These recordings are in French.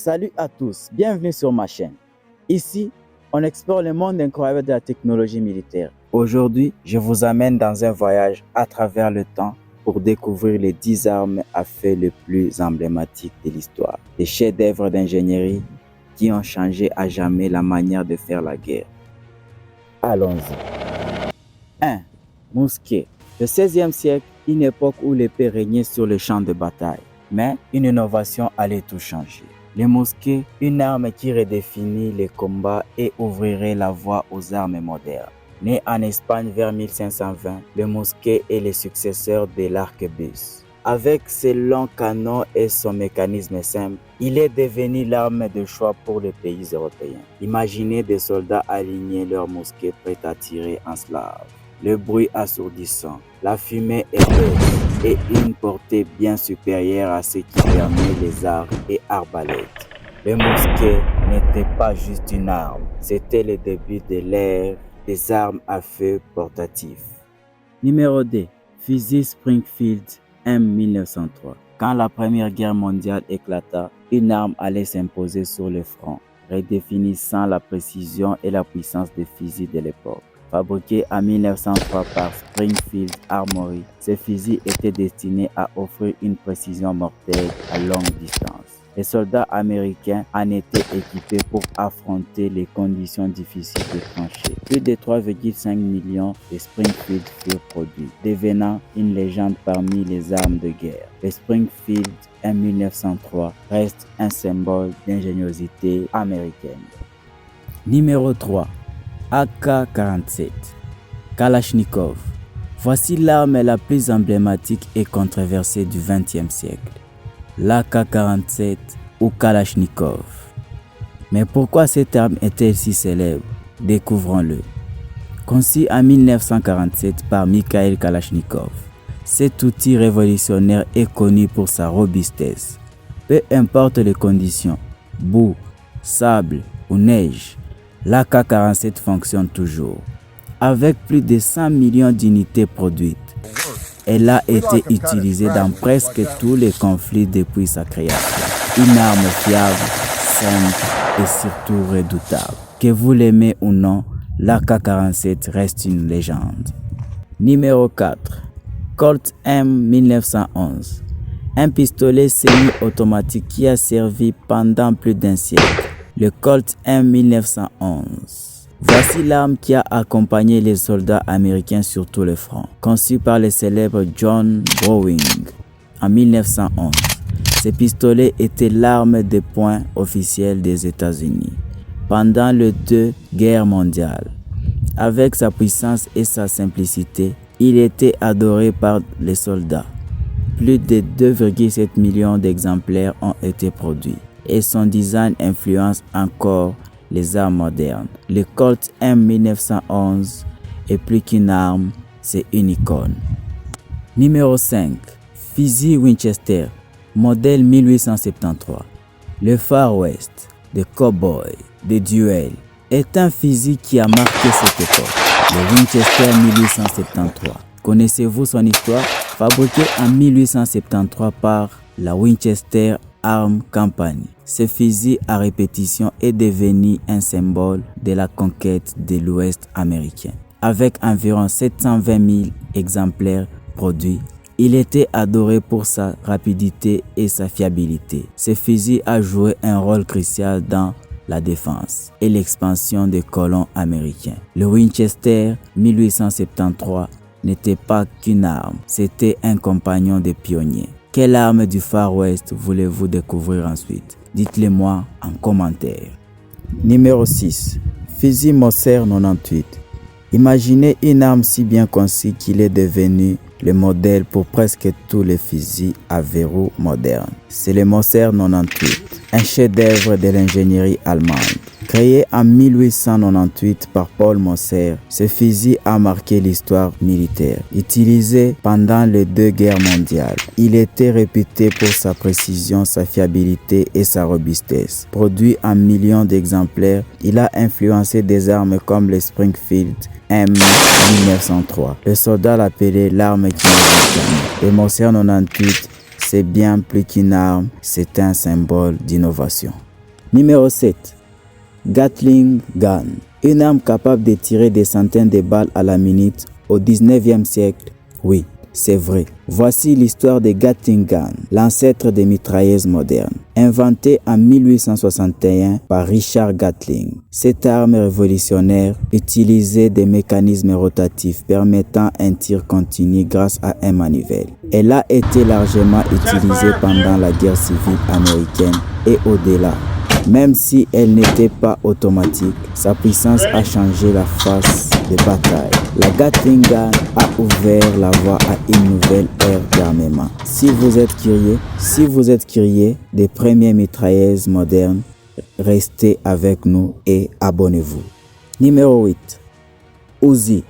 Salut à tous, bienvenue sur ma chaîne. Ici, on explore le monde incroyable de la technologie militaire. Aujourd'hui, je vous amène dans un voyage à travers le temps pour découvrir les 10 armes à feu les plus emblématiques de l'histoire. Des chefs-d'œuvre d'ingénierie qui ont changé à jamais la manière de faire la guerre. Allons-y. 1. Mousquet. Le 16e siècle, une époque où l'épée régnait sur le champ de bataille. Mais une innovation allait tout changer. Le mousquet, une arme qui redéfinit les combats et ouvrirait la voie aux armes modernes. Né en Espagne vers 1520, le mousquet est le successeur de l'arquebuse. Avec ses longs canons et son mécanisme simple, il est devenu l'arme de choix pour les pays européens. Imaginez des soldats aligner leurs mousquets prêts à tirer en slave. Le bruit assourdissant, la fumée épaisse et une portée bien supérieure à ce qui permet les arcs et arbalètes. Le mousquet n'était pas juste une arme, c'était le début de l'ère des armes à feu portatifs. Numéro 2. Fusil Springfield M1903. Quand la Première Guerre mondiale éclata, une arme allait s'imposer sur le front, redéfinissant la précision et la puissance des fusils de l'époque. Fabriqué en 1903 par Springfield Armory, ce fusil était destiné à offrir une précision mortelle à longue distance. Les soldats américains en étaient équipés pour affronter les conditions difficiles de tranchées. Plus de 3,5 millions de Springfield furent produits, devenant une légende parmi les armes de guerre. Le Springfield M1903 reste un symbole d'ingéniosité américaine. Numéro 3. AK-47. Kalachnikov. Voici l'arme la plus emblématique et controversée du XXe siècle. L'AK-47 ou Kalachnikov. Mais pourquoi cette arme est-elle si célèbre? Découvrons-le. Conçu en 1947 par Mikhail Kalachnikov, cet outil révolutionnaire est connu pour sa robustesse. Peu importe les conditions, boue, sable ou neige, l'AK-47 fonctionne toujours. Avec plus de 100 millions d'unités produites, elle a été utilisée dans presque tous les conflits depuis sa création. Une arme fiable, simple et surtout redoutable. Que vous l'aimez ou non, l'AK-47 reste une légende. Numéro 4. Colt M1911. Un pistolet semi-automatique qui a servi pendant plus d'un siècle. Le Colt M1911. Voici l'arme qui a accompagné les soldats américains sur tout le front. Conçu par le célèbre John Browning en 1911, ce pistolet était l'arme de poing officielle des États-Unis pendant les deux guerres mondiales. Avec sa puissance et sa simplicité, il était adoré par les soldats. Plus de 2,7 millions d'exemplaires ont été produits et son design influence encore les armes modernes. Le Colt M1911 est plus qu'une arme, c'est une icône. Numéro 5. Fusil Winchester, modèle 1873. Le Far West, de cowboy, de duel, est un fusil qui a marqué cette époque. Le Winchester 1873. Connaissez-vous son histoire? Fabriqué en 1873 par la Winchester Arm Company. Ce fusil à répétition est devenu un symbole de la conquête de l'Ouest américain. Avec environ 720 000 exemplaires produits, il était adoré pour sa rapidité et sa fiabilité. Ce fusil a joué un rôle crucial dans la défense et l'expansion des colons américains. Le Winchester 1873 n'était pas qu'une arme, c'était un compagnon des pionniers. Quelle arme du Far West voulez-vous découvrir ensuite? Dites-le moi en commentaire. Numéro 6. Fusil Moser 98. Imaginez une arme si bien conçue qu'il est devenu le modèle pour presque tous les fusils à verrou modernes. C'est le Moser 98, un chef-d'œuvre de l'ingénierie allemande. Créé en 1898 par Paul Moser, ce fusil a marqué l'histoire militaire. Utilisé pendant les deux guerres mondiales, il était réputé pour sa précision, sa fiabilité et sa robustesse. Produit en millions d'exemplaires, il a influencé des armes comme le Springfield M1903. Le soldat l'appelait l'arme qui ne. Le Moser 98, c'est bien plus qu'une arme, c'est un symbole d'innovation. Numéro 7. Gatling Gun. Une arme capable de tirer des centaines de balles à la minute au 19e siècle. Oui, c'est vrai. Voici l'histoire des Gatling Gun, l'ancêtre des mitrailleuses modernes. Inventée en 1861 par Richard Gatling, cette arme révolutionnaire utilisait des mécanismes rotatifs permettant un tir continu grâce à un manivelle. Elle a été largement utilisée pendant la guerre civile américaine et au-delà. Même si elle n'était pas automatique, sa puissance a changé la face des batailles. La Gatling Gun a ouvert la voie à une nouvelle ère d'armement. Si vous êtes curieux des premières mitrailleuses modernes, restez avec nous et abonnez-vous. Numéro 8. Uzi.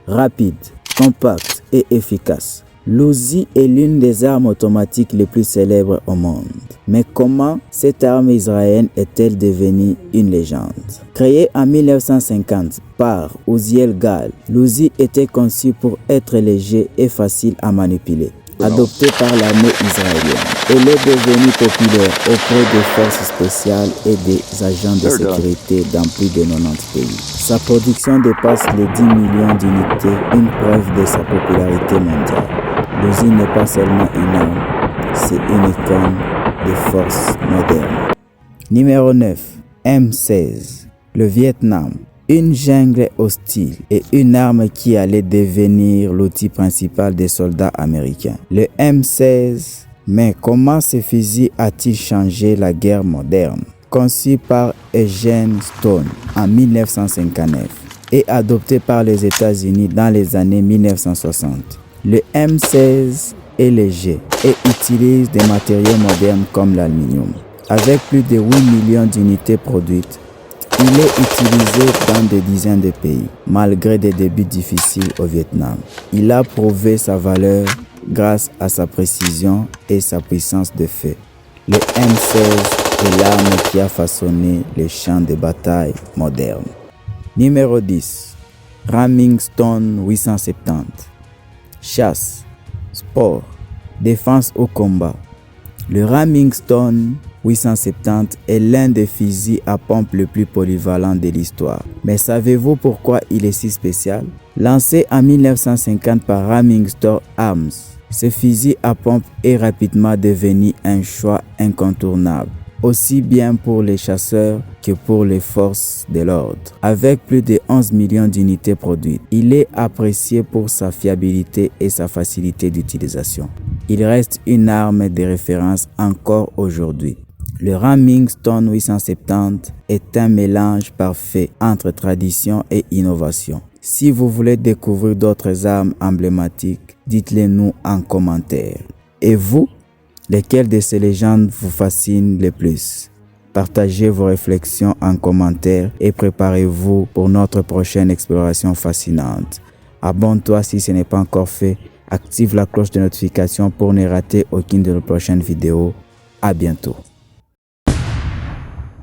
Rapide, compacte et efficace. L'Uzi est l'une des armes automatiques les plus célèbres au monde. Mais comment cette arme israélienne est-elle devenue une légende? Créée en 1950 par Uziel Gal, l'Uzi était conçu pour être léger et facile à manipuler. Adopté par l'armée israélienne, elle est devenue populaire auprès des forces spéciales et des agents de sécurité dans plus de 90 pays. Sa production dépasse les 10 millions d'unités, une preuve de sa popularité mondiale. L'Uzi n'est pas seulement une arme, c'est une icône des forces modernes. Numéro 9. M16. Le Vietnam. Une jungle hostile et une arme qui allait devenir l'outil principal des soldats américains. Le M16. Mais comment ce fusil a-t-il changé la guerre moderne? Conçu par Eugene Stone en 1959 et adopté par les États-Unis dans les années 1960. Le M16 est léger et utilise des matériaux modernes comme l'aluminium. Avec plus de 8 millions d'unités produites, il est utilisé dans des dizaines de pays, malgré des débuts difficiles au Vietnam. Il a prouvé sa valeur grâce à sa précision et sa puissance de feu. Le M16 est l'arme qui a façonné les champs de bataille modernes. Numéro 10. Remington 870. Chasse, sport, défense au combat. Le Remington 870 est l'un des fusils à pompe les plus polyvalents de l'histoire. Mais savez-vous pourquoi il est si spécial? Lancé en 1950 par Remington Arms, ce fusil à pompe est rapidement devenu un choix incontournable, aussi bien pour les chasseurs que pour les forces de l'ordre. Avec plus de 11 millions d'unités produites, il est apprécié pour sa fiabilité et sa facilité d'utilisation. Il reste une arme de référence encore aujourd'hui. Le Remington 870 est un mélange parfait entre tradition et innovation. Si vous voulez découvrir d'autres armes emblématiques, dites-les nous en commentaire. Et vous, lesquelles de ces légendes vous fascinent le plus? Partagez vos réflexions en commentaire et préparez-vous pour notre prochaine exploration fascinante. Abonne-toi si ce n'est pas encore fait. Active la cloche de notification pour ne rater aucune de nos prochaines vidéos. À bientôt.